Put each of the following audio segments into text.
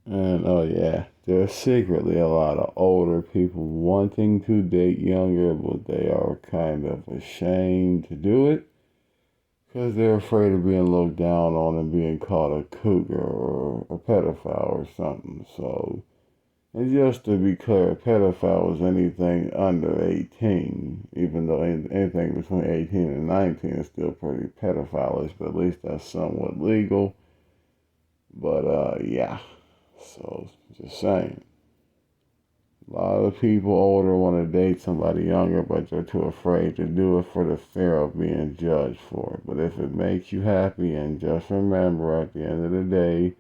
And oh yeah, there's secretly a lot of older people wanting to date younger, but they are kind of ashamed to do it because they're afraid of being looked down on and being called a cougar or a pedophile or something. So, and just to be clear, a pedophile is anything under 18, even though anything between 18 and 19 is still pretty pedophilish, but at least that's somewhat legal. But yeah, so just saying. A lot of people older want to date somebody younger, but they're too afraid to do it for the fear of being judged for it. But if it makes you happy, and just remember at the end of the day,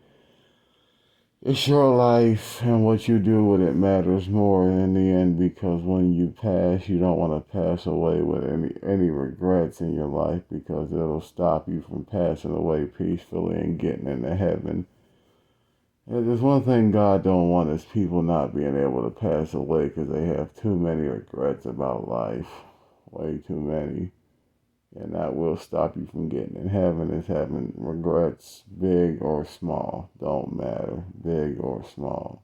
it's your life, and what you do with it matters more in the end, because when you pass, you don't want to pass away with any regrets in your life, because it'll stop you from passing away peacefully and getting into heaven. And there's one thing God don't want is people not being able to pass away because they have too many regrets about life. Way too many. And that will stop you from getting in heaven, is having regrets, big or small. Don't matter, big or small.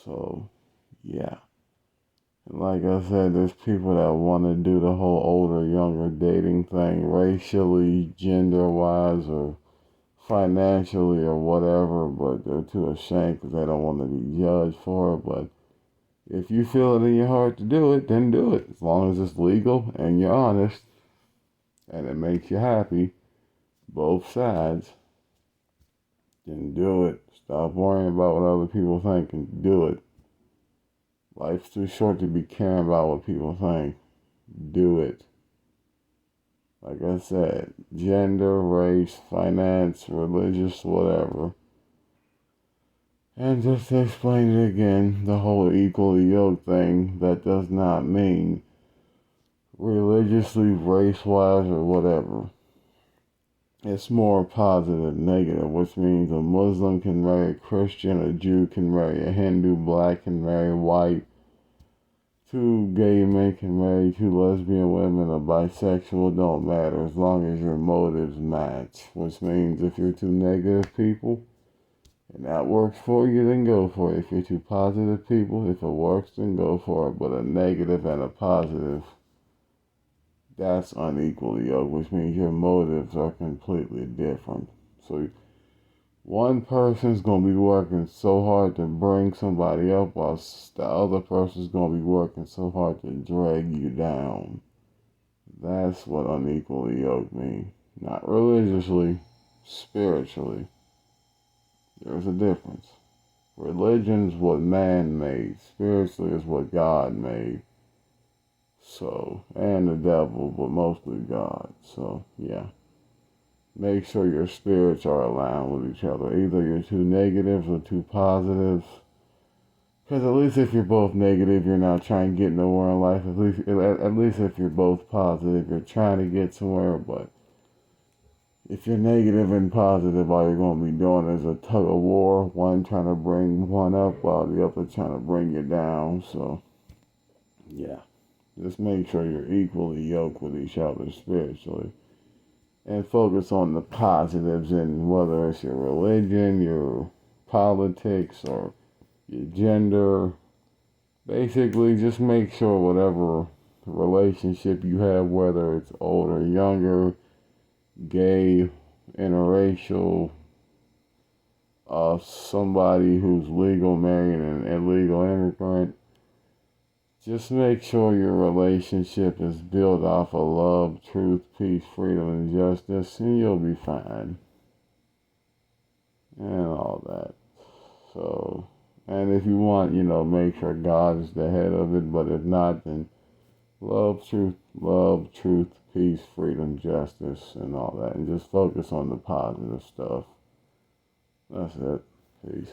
So, yeah. And like I said, there's people that want to do the whole older, younger dating thing, racially, gender-wise, or financially or whatever, but they're too ashamed because they don't want to be judged for it. But if you feel it in your heart to do it, then do it. As long as it's legal and you're honest and it makes you happy, both sides, then do it. Stop worrying about what other people think and do it. Life's too short to be caring about what people think. Do it. Like I said, gender, race, finance, religious, whatever. And just to explain it again, the whole equally yoked thing, that does not mean religiously, race-wise, or whatever. It's more positive, negative, which means a Muslim can marry a Christian, a Jew can marry a Hindu, black can marry white, two gay men can marry two lesbian women, a bisexual, don't matter, as long as your motives match. Which means if you're two negative people, and that works for you, then go for it. If you're two positive people, if it works, then go for it. But a negative and a positive, that's unequally yoked, which means your motives are completely different. So one person's going to be working so hard to bring somebody up, while the other person's going to be working so hard to drag you down. That's what unequally yoked means. Not religiously, spiritually. There's a difference. Religion's what man made. Spiritually is what God made. So, and the devil, but mostly God. So, yeah. Make sure your spirits are aligned with each other. Either you're two negatives or two positives. Because at least if you're both negative, you're not trying to get nowhere in life. At least if you're both positive, you're trying to get somewhere. But if you're negative and positive, all you're going to be doing is a tug of war. One trying to bring one up while the other trying to bring you down. So, yeah. Just make sure you're equally yoked with each other spiritually. And focus on the positives in whether it's your religion, your politics, or your gender. Basically, just make sure whatever relationship you have, whether it's older, younger, gay, interracial, somebody who's legal married and illegal immigrant, just make sure your relationship is built off of love, truth, peace, freedom, and justice, and you'll be fine. And all that. So, and if you want, make sure God is the head of it, but if not, then love, truth, peace, freedom, justice, and all that. And just focus on the positive stuff. That's it. Peace.